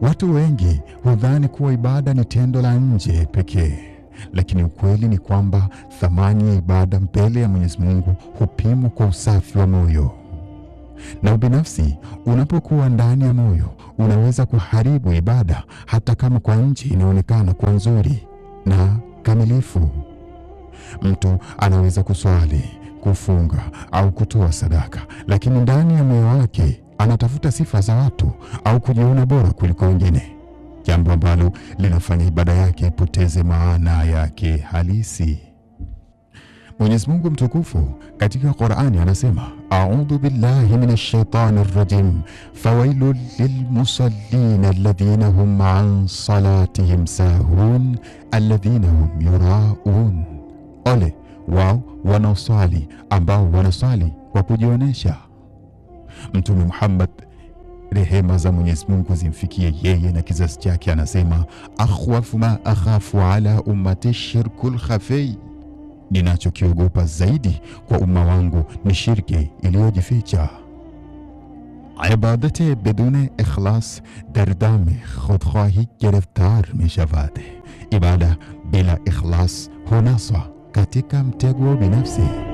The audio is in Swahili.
Watu wengi hudhani kuwa ibada ni tendo la nje pekee, lakini ukweli ni kwamba thamani ya ibada mbele ya Mwenyezi Mungu hupimwa kwa usafi wa moyo. Na ubinafsi unapokuwa ndani ya moyo unaweza kuharibu ibada, hata kama kwa nje inaonekana kuwa nzuri na kamilifu. Mtu anaweza kuswali, kufunga au kutoa sadaka, lakini ndani ya moyo wake anatafuta sifa za watu au kujiona bora kuliko wengine, jambo ambalo linafanya ibada yake ipoteze maana yake halisi. Mwenyezi Mungu mtukufu katika Qur'ani anasema, a'udhu billahi minash shaitanir rajim, fawailul lilmusallin alladhina hum an salatihim sahun alladhina hum yuraun. Ole wao wanaoswali ambao wanaswali kwa kujionesha. Mtume Muhammad, rehema za Mwenyezi Mungu zimfikie yeye na kizazi chake, anasema, akhwafu ma akhafu ala ummati shirkul khafi, ninachokiogopa zaidi kwa umma wangu ni shirki iliyojificha. عبادت بدون اخلاص در دام خودخواهی گرفتار می شود. ibada bila ikhlas hunaswa katika mtego binafsi.